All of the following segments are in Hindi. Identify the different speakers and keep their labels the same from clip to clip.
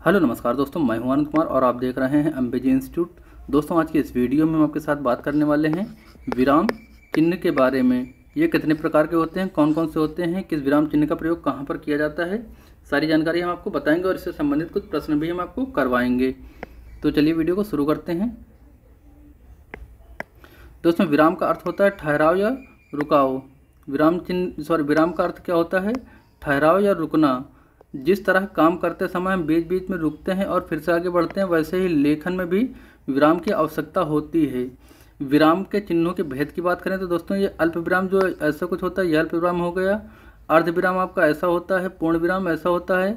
Speaker 1: हेलो नमस्कार दोस्तों, मैं हूं आनंद कुमार और आप देख रहे हैं अंबेजी इंस्टीट्यूट। दोस्तों, आज की इस वीडियो में हम आपके साथ बात करने वाले हैं विराम चिन्ह के बारे में। ये कितने प्रकार के होते हैं, कौन कौन से होते हैं, किस विराम चिन्ह का प्रयोग कहां पर किया जाता है, सारी जानकारी हम आपको बताएंगे और इससे संबंधित कुछ प्रश्न भी हम आपको करवाएंगे। तो चलिए वीडियो को शुरू करते हैं। दोस्तों, विराम का अर्थ होता है ठहराव या रुकाव। विराम का अर्थ क्या होता है? ठहराव या रुकना। जिस तरह काम करते समय हम बीच बीच में रुकते हैं और फिर से आगे बढ़ते हैं, वैसे ही लेखन में भी विराम की आवश्यकता होती है। विराम के चिन्हों के भेद की बात करें तो दोस्तों, ये अल्प विराम जो ऐसा कुछ होता है, यह अल्प विराम हो गया। अर्ध विराम आपका ऐसा होता है, पूर्ण विराम ऐसा होता है,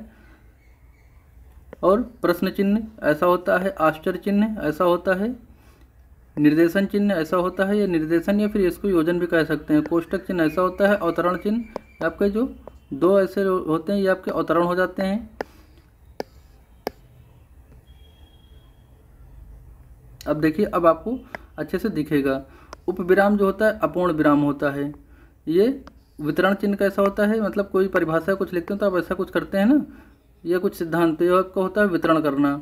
Speaker 1: और प्रश्न चिन्ह ऐसा होता है, आश्चर्य चिन्ह ऐसा होता है, निर्देशन चिन्ह ऐसा होता है, या निर्देशन या फिर इसको योजन भी कह सकते हैं। कोष्टक चिन्ह ऐसा होता है, अवतरण चिन्ह आपके जो दो ऐसे होते हैं, ये आपके अवतरण हो जाते हैं। अब देखिए, अब आपको अच्छे से दिखेगा। उपविराम जो होता है अपूर्ण विराम होता है। ये वितरण चिन्ह कैसा होता है, मतलब कोई परिभाषा कुछ लिखते हैं तो आप ऐसा कुछ करते हैं ना, यह कुछ सिद्धांत, तो यह आपका होता है वितरण करना।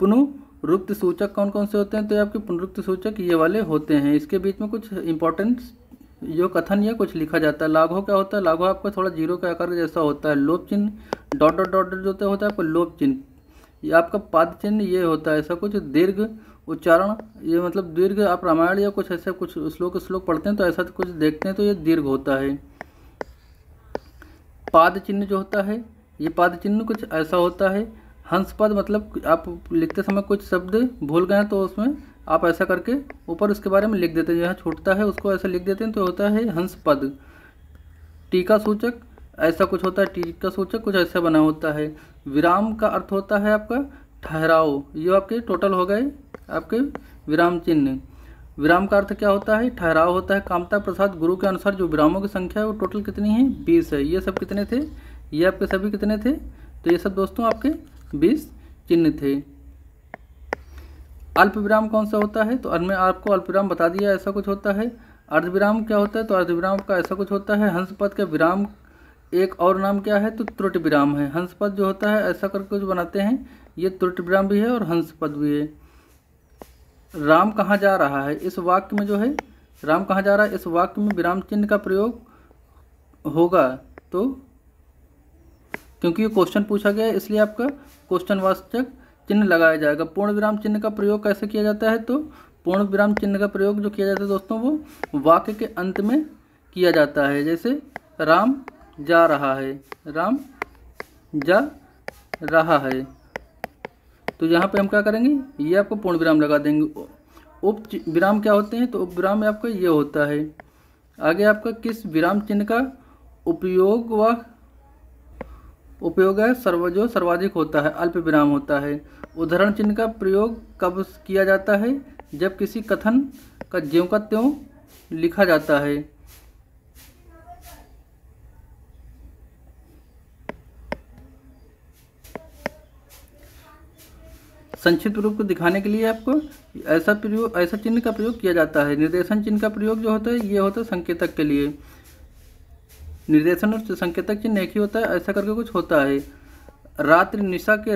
Speaker 1: पुनरुक्ति सूचक कौन कौन से होते हैं? तो ये आपके पुनरुक्ति सूचक ये वाले होते हैं। इसके बीच में कुछ इंपॉर्टेंट जो कथन या कुछ लिखा जाता है। लाघव क्या होता है? लाघव आपका थोड़ा जीरो के आकार जैसा होता है। लोप चिन्ह डॉट डॉट डॉट जो होता है आपका लोप चिन्ह। ये आपका पाद चिन्ह ये होता है ऐसा कुछ। दीर्घ उच्चारण, ये मतलब दीर्घ, आप रामायण या कुछ ऐसे कुछ श्लोक पढ़ते हैं तो ऐसा कुछ देखते हैं तो ये दीर्घ होता है। पाद चिन्ह जो होता है, ये पाद चिन्ह कुछ ऐसा होता है। हंस पद, मतलब आप लिखते समय कुछ शब्द भूल गए तो उसमें आप ऐसा करके ऊपर उसके बारे में लिख देते हैं, जहाँ छूटता है उसको ऐसा लिख देते हैं तो होता है हंस पद। टीका सूचक ऐसा कुछ होता है, टीका सूचक कुछ ऐसा बना होता है। विराम का अर्थ होता है आपका ठहराव। ये आपके टोटल हो गए आपके विराम चिन्ह। विराम का अर्थ क्या होता है? ठहराव होता है। कामता प्रसाद गुरु के अनुसार जो विरामों की संख्या है वो टोटल कितनी है? 20 है। ये सब कितने थे? ये आपके सभी कितने थे? तो ये सब दोस्तों आपके 20 चिन्ह थे। अल्प विराम कौन सा होता है? तो मैं आपको अल्प विराम बता दिया, ऐसा कुछ होता है। अर्ध विराम क्या होता है? तो अर्ध विराम का ऐसा कुछ होता है। हंस पद का विराम एक और नाम क्या है? तो त्रुटि विराम है। हंस पद जो होता है ऐसा करके कुछ बनाते हैं, ये त्रुटि विराम भी है और हंस पद भी है। राम कहाँ जा रहा है? इस वाक्य में जो है राम कहाँ जा रहा है, इस वाक्य में विराम चिन्ह का प्रयोग होगा। तो क्योंकि ये क्वेश्चन पूछा गया है इसलिए आपका क्वेश्चन वाचक चिन्ह लगाया जाएगा। पूर्ण विराम चिन्ह का प्रयोग कैसे किया जाता है? तो पूर्ण विराम चिन्ह का प्रयोग जो किया जाता है दोस्तों, वो वाक्य के अंत में किया जाता है। जैसे राम जा रहा है, राम जा रहा है, तो यहाँ पे हम क्या करेंगे? ये आपको पूर्ण विराम लगा देंगे। उप विराम क्या होते हैं? तो उप विराम में आपका ये होता है। आगे आपका किस विराम चिन्ह का उपयोग है जो सर्वाधिक होता है? अल्प विराम होता है। उदाहरण चिन्ह का प्रयोग कब किया जाता है? जब किसी कथन का ज्यों का त्यों लिखा जाता है। संक्षिप्त रूप को दिखाने के लिए आपको ऐसा चिन्ह का प्रयोग किया जाता है। निर्देशन चिन्ह का प्रयोग जो होता है ये होता है संकेतक के लिए। निर्देशन और संकेतक चिन्ह एक ही होता है, ऐसा करके कुछ होता है। रात्रि निशा के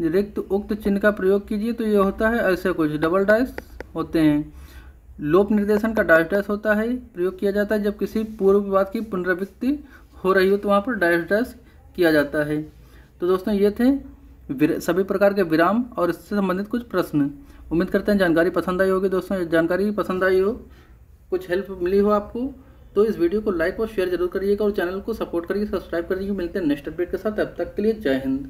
Speaker 1: रिक्त उक्त चिन्ह का प्रयोग कीजिए, तो ये होता है ऐसे कुछ डबल डैश होते हैं। लोप निर्देशन का डैश डैश होता है, प्रयोग किया जाता है जब किसी पूर्व बात की पुनरावृत्ति हो रही हो तो वहाँ पर डैश डैश किया जाता है। तो दोस्तों, ये थे सभी प्रकार के विराम और इससे संबंधित कुछ प्रश्न। उम्मीद करते हैं जानकारी पसंद आई होगी। दोस्तों, जानकारी पसंद आई हो, कुछ हेल्प मिली हो आपको, तो इस वीडियो को लाइक और शेयर जरूर करिएगा और चैनल को सपोर्ट करिए, सब्सक्राइब करिए। मिलते हैं नेक्स्ट अपडेट के साथ, तब तक के लिए जय हिंद।